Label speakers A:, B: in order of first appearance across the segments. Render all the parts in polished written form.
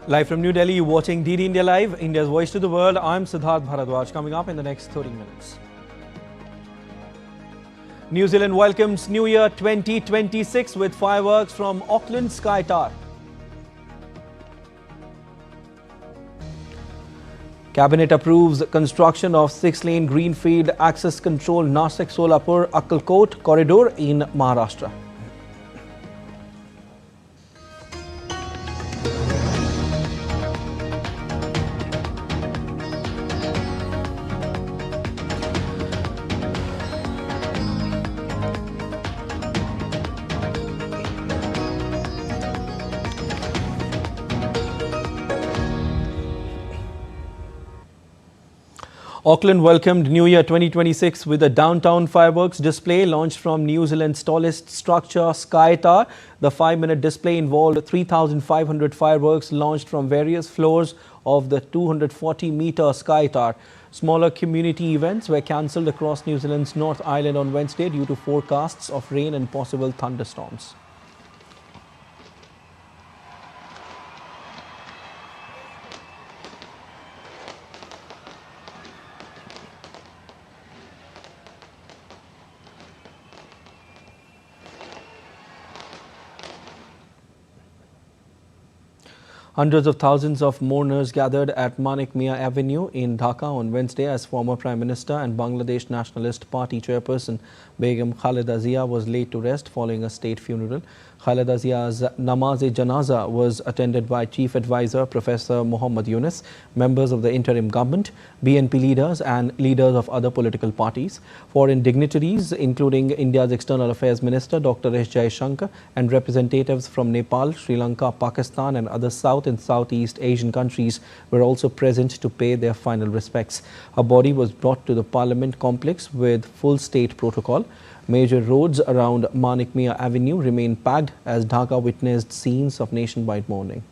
A: Live from New Delhi, you're watching DD India Live, India's voice to the world. I'm Siddharth Bharadwaj. Coming up in the next 30 minutes. New Zealand welcomes New Year 2026 with fireworks from Auckland Sky Tower. Cabinet approves construction of 6-lane greenfield access control Nasik Solapur Akkalkot corridor in Maharashtra. Auckland welcomed New Year 2026 with a downtown fireworks display launched from New Zealand's tallest structure, Sky Tower. The 5-minute display involved 3,500 fireworks launched from various floors of the 240-metre Sky Tower. Smaller community events were cancelled across New Zealand's North Island on Wednesday due to forecasts of rain and possible thunderstorms. Hundreds of thousands of mourners gathered at Manik Mia Avenue in Dhaka on Wednesday as former Prime Minister and Bangladesh Nationalist Party chairperson Begum Khaleda Zia was laid to rest following a state funeral. Khaleda Zia's namaz-e-janaza was attended by Chief Advisor Professor Muhammad Yunus, members of the interim government, BNP leaders and leaders of other political parties. Foreign dignitaries, including India's External Affairs Minister Dr. S. Jaishankar and representatives from Nepal, Sri Lanka, Pakistan and other South and Southeast Asian countries were also present to pay their final respects. Her body was brought to the Parliament complex with full state protocol. Major roads around Manik Mia Avenue remain packed as Dhaka witnessed scenes of nationwide mourning.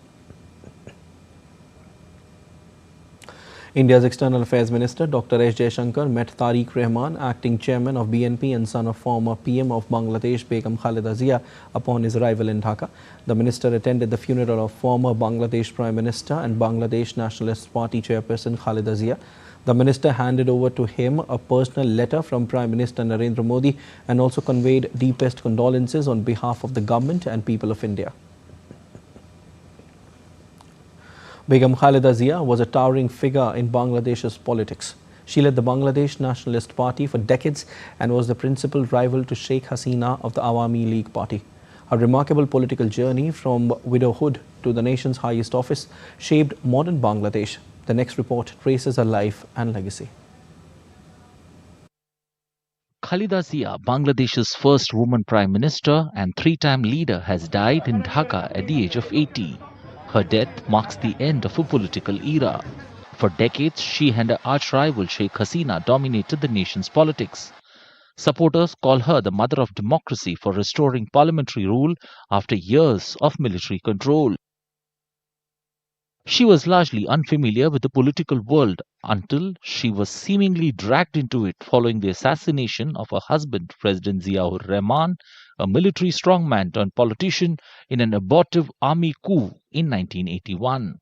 A: India's External Affairs Minister Dr. S. Jaishankar met Tariq Rahman, acting chairman of BNP and son of former PM of Bangladesh Begum Khaleda Zia, upon his arrival in Dhaka. The minister attended the funeral of former Bangladesh Prime Minister and Bangladesh Nationalist Party chairperson Khaleda Zia. The minister handed over to him a personal letter from Prime Minister Narendra Modi and also conveyed deepest condolences on behalf of the government and people of India. Begum Khaleda Zia was a towering figure in Bangladesh's politics. She led the Bangladesh Nationalist Party for decades and was the principal rival to Sheikh Hasina of the Awami League Party. Her remarkable political journey from widowhood to the nation's highest office shaped modern Bangladesh. The next report traces her life and legacy.
B: Khaleda Zia, Bangladesh's first woman prime minister and three-time leader, has died in Dhaka at the age of 80. Her death marks the end of a political era. For decades, she and her arch-rival Sheikh Hasina dominated the nation's politics. Supporters call her the mother of democracy for restoring parliamentary rule after years of military control. She was largely unfamiliar with the political world until she was seemingly dragged into it following the assassination of her husband, President Ziaur Rahman, a military strongman turned politician, in an abortive army coup in 1981.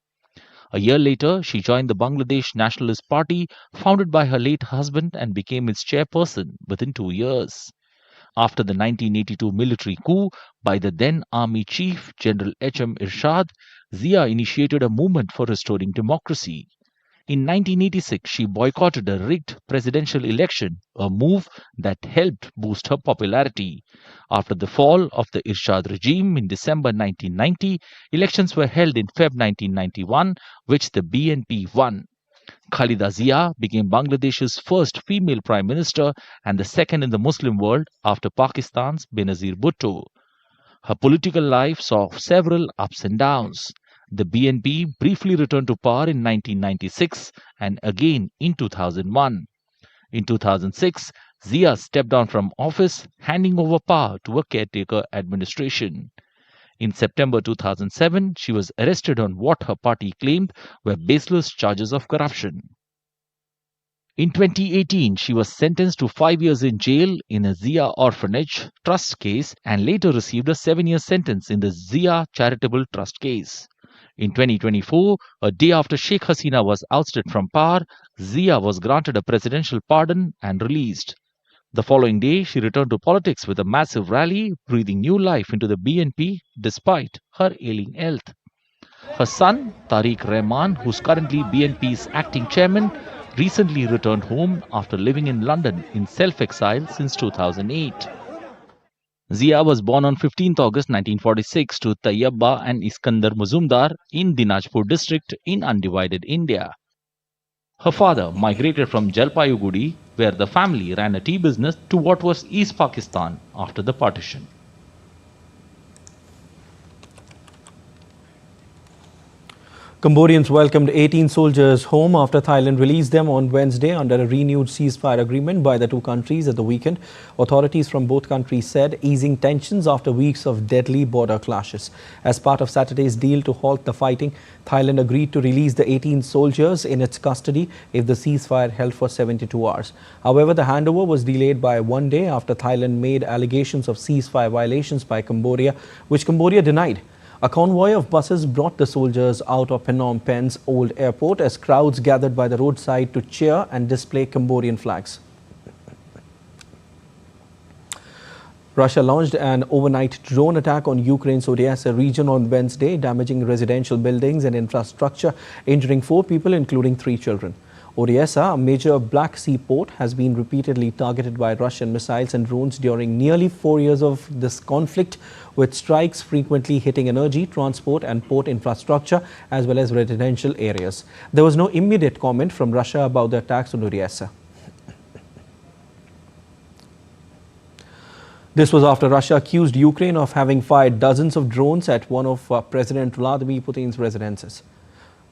B: A year later, she joined the Bangladesh Nationalist Party, founded by her late husband, and became its chairperson within 2 years. After the 1982 military coup by the then army chief, General H.M. Irshad, Zia initiated a movement for restoring democracy. In 1986, she boycotted a rigged presidential election, a move that helped boost her popularity. After the fall of the Irshad regime in December 1990, elections were held in February 1991, which the BNP won. Khaleda Zia became Bangladesh's first female prime minister and the second in the Muslim world after Pakistan's Benazir Bhutto. Her political life saw several ups and downs. The BNP briefly returned to power in 1996 and again in 2001. In 2006, Zia stepped down from office, handing over power to a caretaker administration. In September 2007, she was arrested on what her party claimed were baseless charges of corruption. In 2018, she was sentenced to 5 years in jail in a Zia Orphanage Trust case and later received a 7-year sentence in the Zia Charitable Trust case. In 2024, a day after Sheikh Hasina was ousted from power, Zia was granted a presidential pardon and released. The following day, she returned to politics with a massive rally, breathing new life into the BNP despite her ailing health. Her son, Tariq Rahman, who's currently BNP's acting chairman, recently returned home after living in London in self-exile since 2008. Zia was born on 15th August 1946 to Tayyaba and Iskandar Mazumdar in Dinajpur district in undivided India. Her father migrated from Jalpaiguri, where the family ran a tea business, to what was East Pakistan after the partition.
A: Cambodians welcomed 18 soldiers home after Thailand released them on Wednesday under a renewed ceasefire agreement by the two countries at the weekend. Authorities from both countries said easing tensions after weeks of deadly border clashes. As part of Saturday's deal to halt the fighting, Thailand agreed to release the 18 soldiers in its custody if the ceasefire held for 72 hours. However, the handover was delayed by one day after Thailand made allegations of ceasefire violations by Cambodia, which Cambodia denied. A convoy of buses brought the soldiers out of Phnom Penh's old airport as crowds gathered by the roadside to cheer and display Cambodian flags. Russia launched an overnight drone attack on Ukraine's Odessa region on Wednesday, damaging residential buildings and infrastructure, injuring 4 people, including 3 children. Odessa, a major Black Sea port, has been repeatedly targeted by Russian missiles and drones during nearly 4 years of this conflict, with strikes frequently hitting energy, transport and port infrastructure as well as residential areas. There was no immediate comment from Russia about the attacks on Odessa. This was after Russia accused Ukraine of having fired dozens of drones at one of President Vladimir Putin's residences.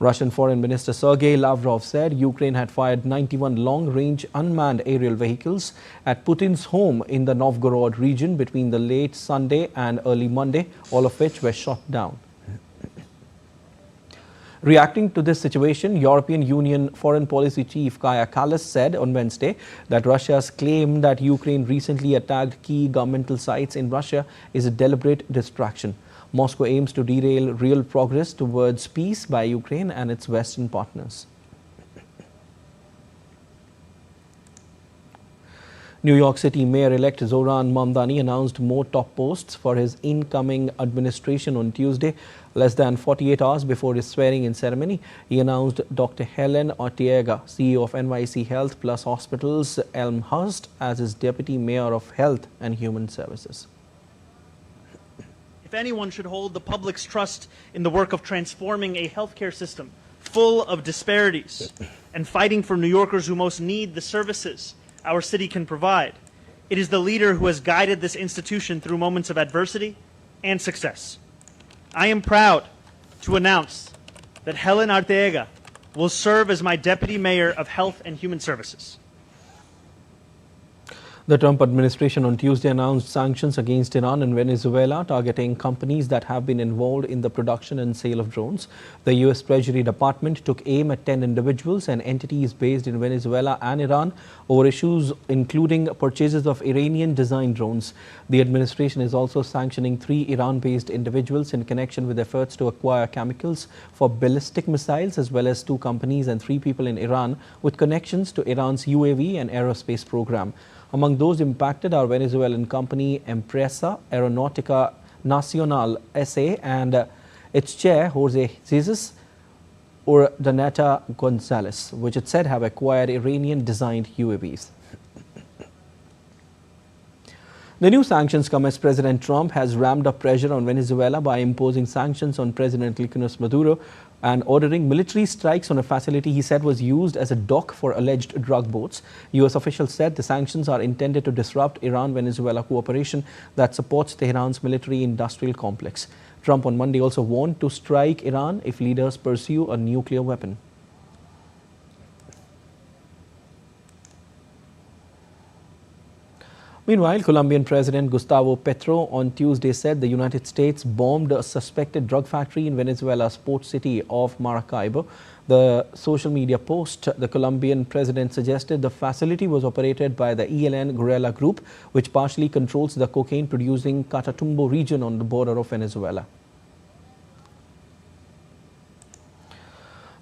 A: Russian Foreign Minister Sergei Lavrov said Ukraine had fired 91 long-range unmanned aerial vehicles at Putin's home in the Novgorod region between the late Sunday and early Monday, all of which were shot down. Reacting to this situation, European Union Foreign Policy Chief Kaja Kallas said on Wednesday that Russia's claim that Ukraine recently attacked key governmental sites in Russia is a deliberate distraction. Moscow aims to derail real progress towards peace by Ukraine and its Western partners. New York City Mayor-elect Zoran Mamdani announced more top posts for his incoming administration on Tuesday. Less than 48 hours before his swearing-in ceremony, he announced Dr. Helen Ortega, CEO of NYC Health Plus Hospitals Elmhurst, as his Deputy Mayor of Health and Human Services.
C: If anyone should hold the public's trust in the work of transforming a healthcare system full of disparities and fighting for New Yorkers who most need the services our city can provide, it is the leader who has guided this institution through moments of adversity and success. I am proud to announce that Helen Ortega will serve as my Deputy Mayor of Health and Human Services.
A: The Trump administration on Tuesday announced sanctions against Iran and Venezuela, targeting companies that have been involved in the production and sale of drones. The U.S. Treasury Department took aim at 10 individuals and entities based in Venezuela and Iran over issues including purchases of Iranian-designed drones. The administration is also sanctioning 3 Iran-based individuals in connection with efforts to acquire chemicals for ballistic missiles, as well as 2 companies and 3 people in Iran with connections to Iran's UAV and aerospace program. Among those impacted are Venezuelan company Empresa Aeronautica Nacional S.A. and its chair, Jose Jesus Urdaneta Gonzalez, which it said have acquired Iranian-designed UAVs. The new sanctions come as President Trump has ramped up pressure on Venezuela by imposing sanctions on President Nicolas Maduro and ordering military strikes on a facility he said was used as a dock for alleged drug boats. U.S. officials said the sanctions are intended to disrupt Iran-Venezuela cooperation that supports Tehran's military-industrial complex. Trump on Monday also warned to strike Iran if leaders pursue a nuclear weapon. Meanwhile, Colombian President Gustavo Petro on Tuesday said the United States bombed a suspected drug factory in Venezuela's port city of Maracaibo. The social media post, the Colombian president suggested the facility was operated by the ELN guerrilla group, which partially controls the cocaine-producing Catatumbo region on the border of Venezuela.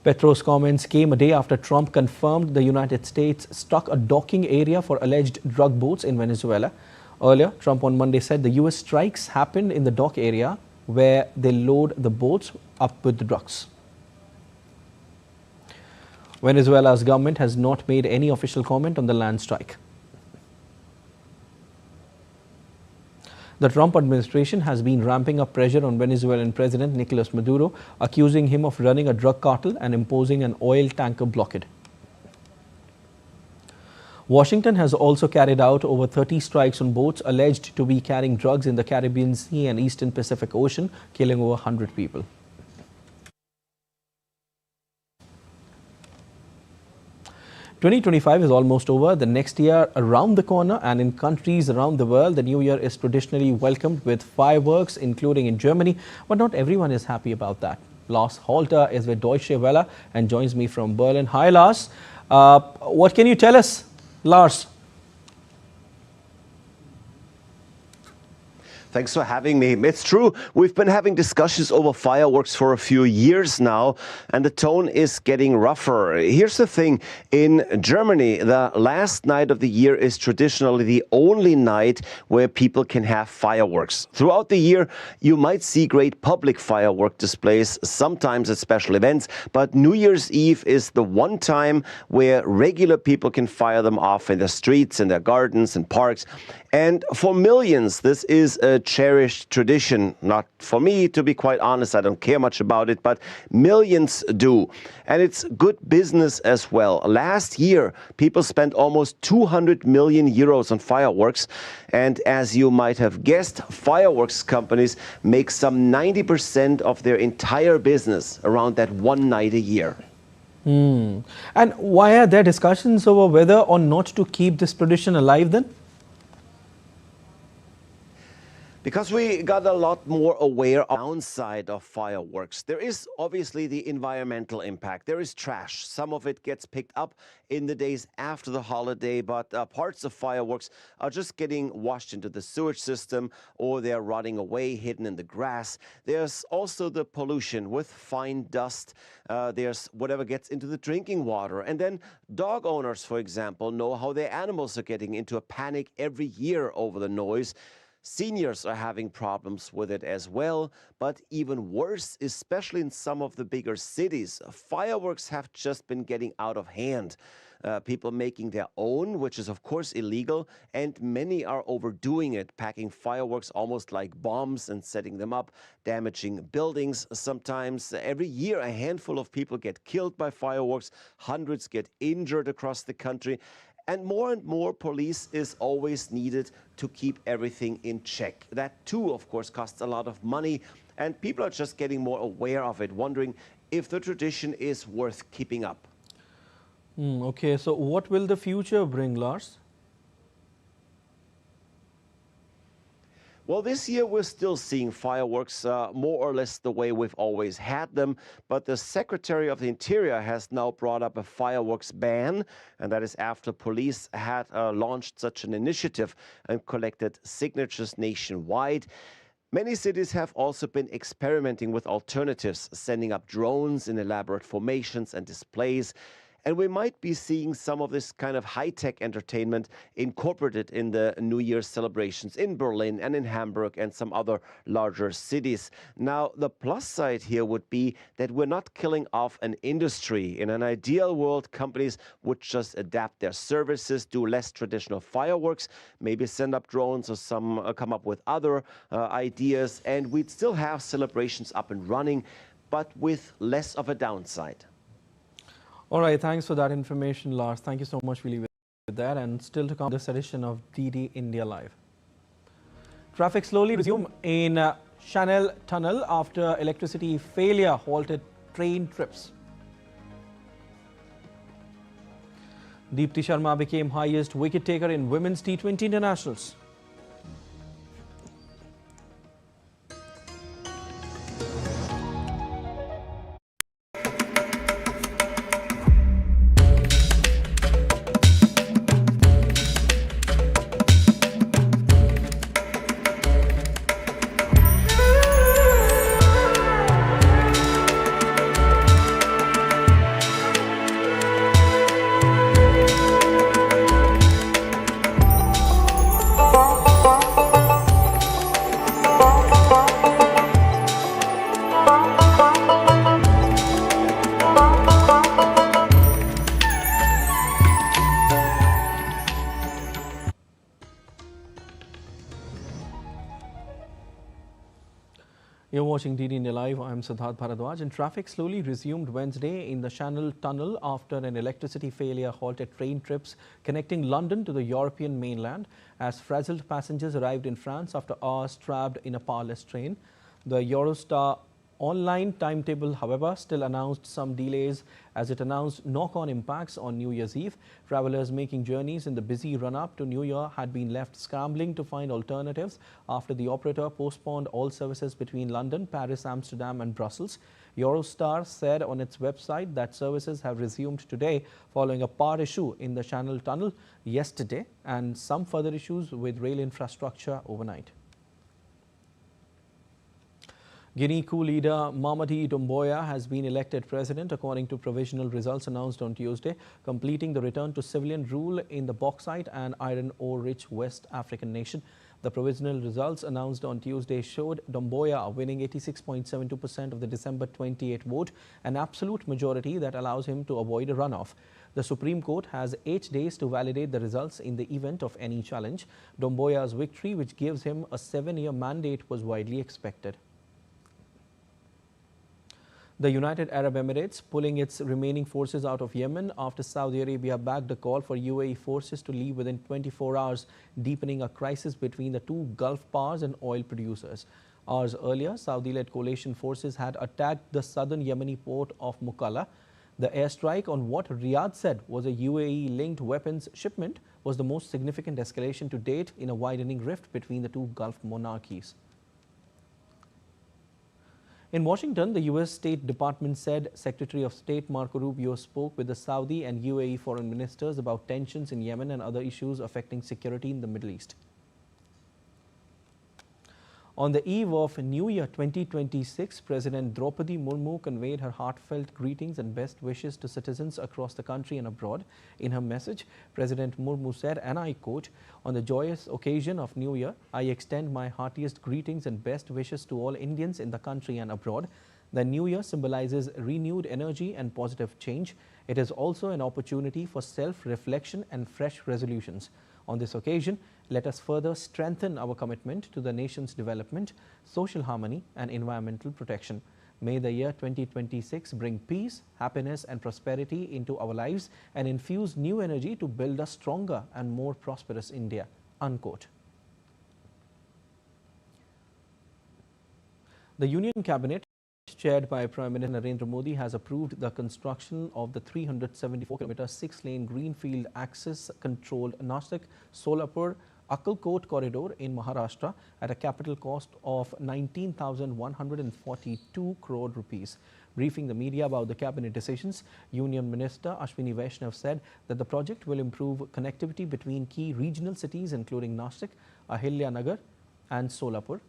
A: Petro's comments came a day after Trump confirmed the United States struck a docking area for alleged drug boats in Venezuela. Earlier, Trump on Monday said the U.S. strikes happened in the dock area where they load the boats up with the drugs. Venezuela's government has not made any official comment on the land strike. The Trump administration has been ramping up pressure on Venezuelan President Nicolas Maduro, accusing him of running a drug cartel and imposing an oil tanker blockade. Washington has also carried out over 30 strikes on boats alleged to be carrying drugs in the Caribbean Sea and Eastern Pacific Ocean, killing over 100 people. "2025 is almost over, the next year around the corner, and in countries around the world, the new year is traditionally welcomed with fireworks, including in Germany, but not everyone is happy about that. Lars Holter is with Deutsche Welle and joins me from Berlin. Hi Lars, what can you tell us, Lars?
D: Thanks for having me. It's true, we've been having discussions over fireworks for a few years now, and the tone is getting rougher. Here's the thing, in Germany, the last night of the year is traditionally the only night where people can have fireworks. Throughout the year, you might see great public firework displays, sometimes at special events, but New Year's Eve is the one time where regular people can fire them off in the streets, in their gardens and parks. And for millions, this is a cherished tradition. Not for me, to be quite honest, I don't care much about it, but millions do. And it's good business as well. Last year, people spent almost 200 million euros on fireworks. And as you might have guessed, fireworks companies make some 90% of their entire business around that one night a year.
A: And why are there discussions over whether or not to keep this tradition alive then?
D: Because we got a lot more aware of the downside of fireworks. There is obviously the environmental impact. There is trash. Some of it gets picked up in the days after the holiday, but parts of fireworks are just getting washed into the sewage system, or they're rotting away, hidden in the grass. There's also the pollution with fine dust. There's whatever gets into the drinking water. And then dog owners, for example, know how their animals are getting into a panic every year over the noise. Seniors are having problems with it as well, but even worse, especially in some of the bigger cities, fireworks have just been getting out of hand. People making their own, which is of course illegal, and many are overdoing it, packing fireworks almost like bombs and setting them up, damaging buildings sometimes. Every year, a handful of people get killed by fireworks, hundreds get injured across the country. And more police is always needed to keep everything in check. That too, of course, costs a lot of money, and people are just getting more aware of it, wondering if the tradition is worth keeping up.
A: Okay, so what will the future bring, Lars?
D: Well, this year we're still seeing fireworks more or less the way we've always had them, but the Secretary of the Interior has now brought up a fireworks ban, and that is after police had launched such an initiative and collected signatures nationwide. Many cities have also been experimenting with alternatives, sending up drones in elaborate formations and displays. And we might be seeing some of this kind of high-tech entertainment incorporated in the New Year's celebrations in Berlin and in Hamburg and some other larger cities. Now, the plus side here would be that we're not killing off an industry. In an ideal world, companies would just adapt their services, do less traditional fireworks, maybe send up drones or come up with other ideas, and we'd still have celebrations up and running, but with less of a downside.
A: All right, thanks for that information, Lars. Thank you so much. We'll leave it with that. And still to come, this edition of DD India Live. Traffic slowly resumed in Channel Tunnel after electricity failure halted train trips. Deepti Sharma became highest wicket taker in women's T20 internationals. watching DD India Live. I'm Siddharth Bharadwaj, and traffic slowly resumed Wednesday in the Channel Tunnel after an electricity failure halted train trips connecting London to the European mainland as frazzled passengers arrived in France after hours trapped in a powerless train. The Eurostar online timetable, however, still announced some delays as it announced knock-on impacts on New Year's Eve. Travelers making journeys in the busy run-up to New Year had been left scrambling to find alternatives after the operator postponed all services between London, Paris, Amsterdam and Brussels. Eurostar said on its website that services have resumed today following a power issue in the Channel Tunnel yesterday and some further issues with rail infrastructure overnight. Guinea coup leader Mamadi Doumbouya has been elected president according to provisional results announced on Tuesday, completing the return to civilian rule in the bauxite and iron ore-rich West African nation. The provisional results announced on Tuesday showed Doumbouya winning 86.72% of the December 28 vote, an absolute majority that allows him to avoid a runoff. The Supreme Court has 8 days to validate the results in the event of any challenge. Doumbouya's victory, which gives him a 7-year mandate, was widely expected. The United Arab Emirates pulling its remaining forces out of Yemen after Saudi Arabia backed a call for UAE forces to leave within 24 hours, deepening a crisis between the two Gulf powers and oil producers. Hours earlier, Saudi-led coalition forces had attacked the southern Yemeni port of Mukalla. The airstrike on what Riyadh said was a UAE-linked weapons shipment was the most significant escalation to date in a widening rift between the two Gulf monarchies. In Washington, the U.S. State Department said Secretary of State Marco Rubio spoke with the Saudi and UAE foreign ministers about tensions in Yemen and other issues affecting security in the Middle East. On the eve of New Year 2026, President Draupadi Murmu conveyed her heartfelt greetings and best wishes to citizens across the country and abroad. In her message, President Murmu said, and I quote, "On the joyous occasion of New Year, I extend my heartiest greetings and best wishes to all Indians in the country and abroad. The New Year symbolizes renewed energy and positive change. It is also an opportunity for self-reflection and fresh resolutions. On this occasion, let us further strengthen our commitment to the nation's development, social harmony and environmental protection. May the year 2026 bring peace, happiness and prosperity into our lives and infuse new energy to build a stronger and more prosperous India." Unquote. The Union Cabinet, chaired by Prime Minister Narendra Modi, has approved the construction of the 374-kilometer 6-lane greenfield access-controlled Nashik-Solapur-Akkalkot corridor in Maharashtra at a capital cost of 19,142 crore rupees. Briefing the media about the cabinet decisions, Union Minister Ashwini Vaishnav said that the project will improve connectivity between key regional cities including Nashik, Ahilya and Solapur,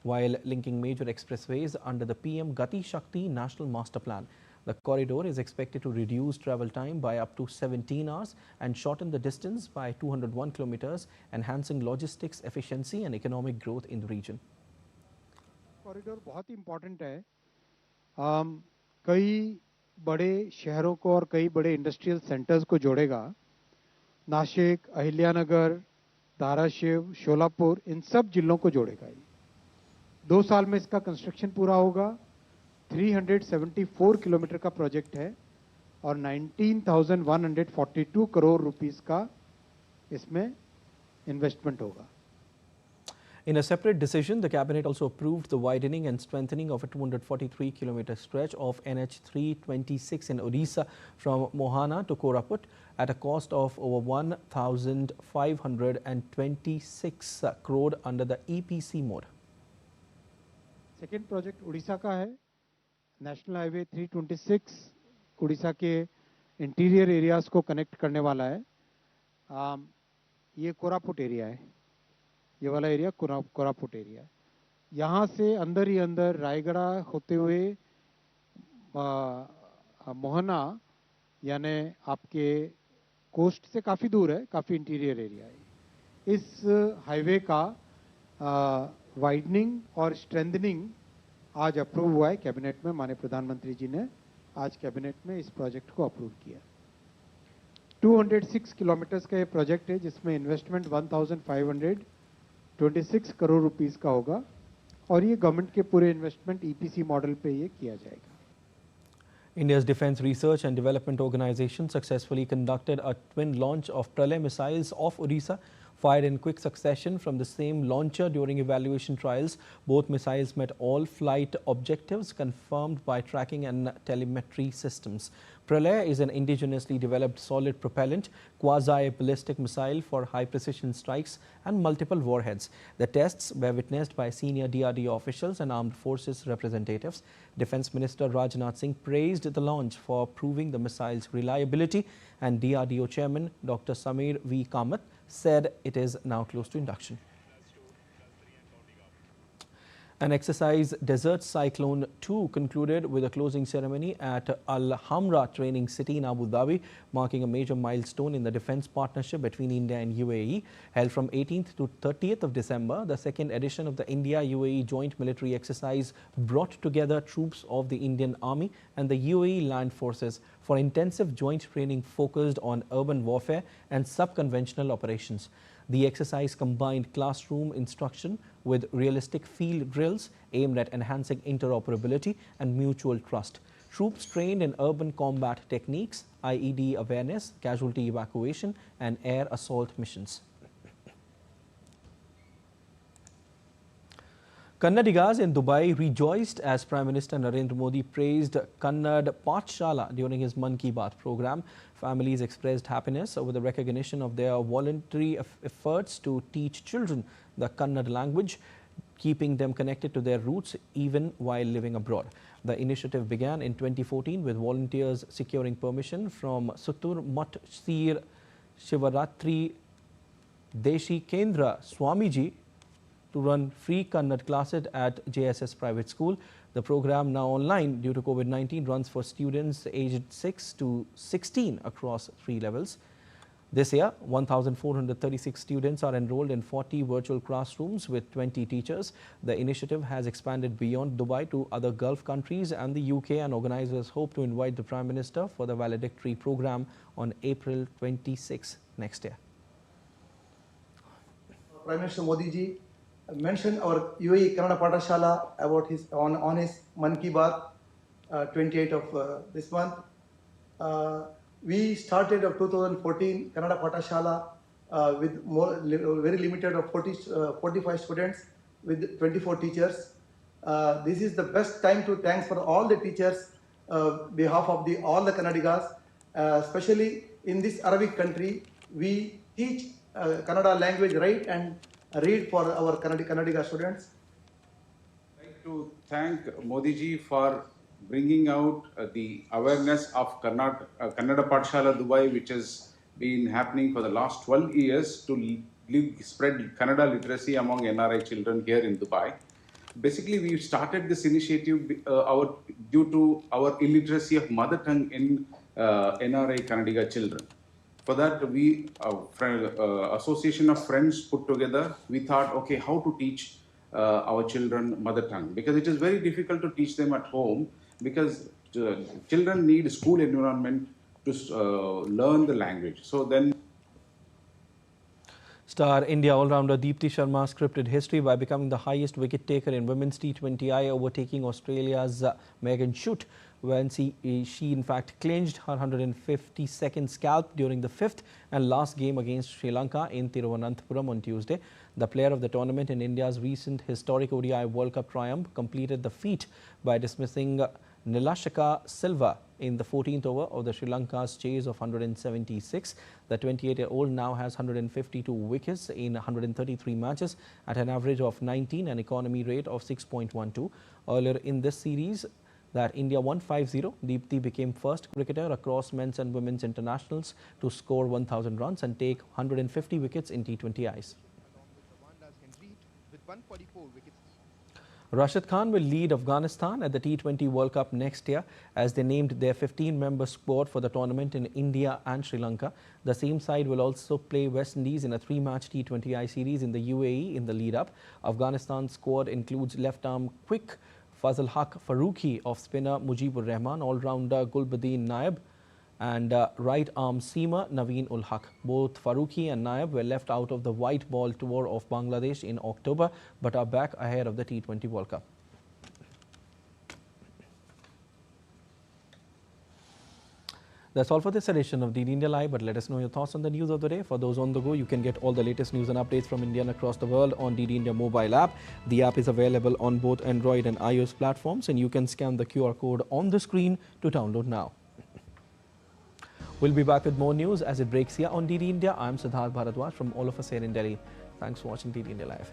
A: while linking major expressways under the PM Gati Shakti National Master Plan. The corridor is expected to reduce travel time by up to 17 hours and shorten the distance by 201 kilometers, enhancing logistics efficiency and economic growth in the region.
E: Corridor बहुत important है। कई बड़े शहरों को और कई बड़े industrial centres को जोड़ेगा। नासिक, अहिल्यानगर, धाराशिव, शोलापुर, इन सब जिलों को जोड़ेगा। 2 साल में इसका कंस्ट्रक्शन पूरा होगा। 374 किलोमीटर का प्रोजेक्ट है और 19,142 करोड़ रुपीस का इसमें इन्वेस्टमेंट होगा।
A: In a separate decision, the cabinet also approved the widening and strengthening of a 243-kilometer stretch of NH 326 in Odisha from Mohana to Koraput at a cost of over 1,526 crore under the EPC mode.
E: Second project Orissa का है। National highway 326 Orissa के interior areas को connect करने वाला है। ये Koraput area है। ये वाला एरिया कोरापुट एरिया है। यहाँ से अंदर ही अंदर रायगढ़ होते हुए मोहना यानी आपके कोस्ट से काफ़ी दूर है, काफ़ी इंटीरियर एरिया है। इस हाईवे का वाइडनिंग और स्ट्रेंथनिंग आज अप्रूव हुआ है कैबिनेट में। माननीय प्रधानमंत्री जी ने आज कैबिनेट में इस प्रोजेक्ट को अप्रूव किया। 206 किलोमीटर्स का ये प्रोजेक्ट है जिसमें इन्वेस्टमेंट 1,526 करोड़ रुपीस का होगा और ये गवर्नमेंट के पूरे इन्वेस्टमेंट ईपीसी मॉडल पे ये किया जाएगा.
A: India's Defence Research and Development Organization successfully conducted a twin launch of Pralay missiles off Odisha, fired in quick succession from the same launcher during evaluation trials. Both missiles met all flight objectives confirmed by tracking and telemetry systems. Pralay is an indigenously developed solid propellant quasi-ballistic missile for high-precision strikes and multiple warheads. The tests were witnessed by senior DRDO officials and armed forces representatives. Defence Minister Rajnath Singh praised the launch for proving the missile's reliability, and DRDO Chairman Dr. Samir V. Kamath said it is now close to induction. An exercise Desert Cyclone 2 concluded with a closing ceremony at Al Hamra training city in Abu Dhabi, marking a major milestone in the defence partnership between India and UAE. Held from 18th to 30th of December, the second edition of the India-UAE joint military exercise brought together troops of the Indian Army and the UAE land forces for intensive joint training focused on urban warfare and sub-conventional operations. The exercise combined classroom instruction with realistic field drills aimed at enhancing interoperability and mutual trust. Troops trained in urban combat techniques, IED awareness, casualty evacuation, and air assault missions. Kannadigas in Dubai rejoiced as Prime Minister Narendra Modi praised Kannada Pathshala during his Mann Ki Baat program. Families expressed happiness over the recognition of their voluntary efforts to teach children the Kannada language, keeping them connected to their roots even while living abroad. The initiative began in 2014 with volunteers securing permission from Sutur Mat Sir Shivaratri Deshi Kendra Swamiji to run free Kannada classes at JSS Private School. The program, now online due to COVID-19, runs for students aged 6 to 16 across 3 levels. This year, 1,436 students are enrolled in 40 virtual classrooms with 20 teachers. The initiative has expanded beyond Dubai to other Gulf countries and the UK, and organizers hope to invite the Prime Minister for the valedictory program on April 26 next year.
F: Prime Minister Modi ji mentioned our UAE Kannada Pathshala about his on his Mann Ki Baat 28th of this month. We started of 2014 Kannada Pathshala with very limited of 45 students with 24 teachers. This is the best time to thanks for all the teachers behalf of all the Kannadigas, especially in this Arabic country. We teach Kannada language, write and read for our Kannadiga students.
G: I'd like to thank Modi ji for bringing out the awareness of Kannada Pathshala Dubai, which has been happening for the last 12 years to spread Kannada literacy among NRI children here in Dubai. Basically, we started this initiative due to our illiteracy of mother tongue in NRI Kannadiga children. For that, we, association of friends put together, we thought, okay, how to teach our children mother tongue? Because it is very difficult to teach them at home, because children need school environment to learn the language. So then,
A: Star India all-rounder Deepti Sharma scripted history by becoming the highest wicket taker in women's T20I, overtaking Australia's Megan Schutt, when she in fact clinched her 152nd scalp during the 5th and last game against Sri Lanka in Thiruvananthapuram on Tuesday. The player of the tournament in India's recent historic ODI World Cup triumph completed the feat by dismissing Nilashika Silva in the 14th over of the Sri Lanka's chase of 176. The 28-year-old now has 152 wickets in 133 matches at an average of 19 and economy rate of 6.12. Earlier in this series that India won 5-0, Deepti became first cricketer across men's and women's internationals to score 1,000 runs and take 150 wickets in T20Is. Rashid Khan will lead Afghanistan at the T20 World Cup next year as they named their 15-member squad for the tournament in India and Sri Lanka. The same side will also play West Indies in a 3-match T20I series in the UAE in the lead-up. Afghanistan's squad includes left-arm quick Fazal Haq Farooqi, off spinner Mujibur Rahman, all-rounder Gulbuddin Naib, and right arm seamer Naveen ul Haq. Both Farooqi and Naib were left out of the white ball tour of Bangladesh in October but are back ahead of the T20 World Cup. That's all for this edition of DD India Live, but let us know your thoughts on the news of the day. For those on the go, you can get all the latest news and updates from India and across the world on DD India mobile app. The app is available on both Android and iOS platforms, and you can scan the QR code on the screen to download now. We'll be back with more news as it breaks here on DD India. I'm Siddharth Bharadwaj from all of us here in Delhi. Thanks for watching DD India Live.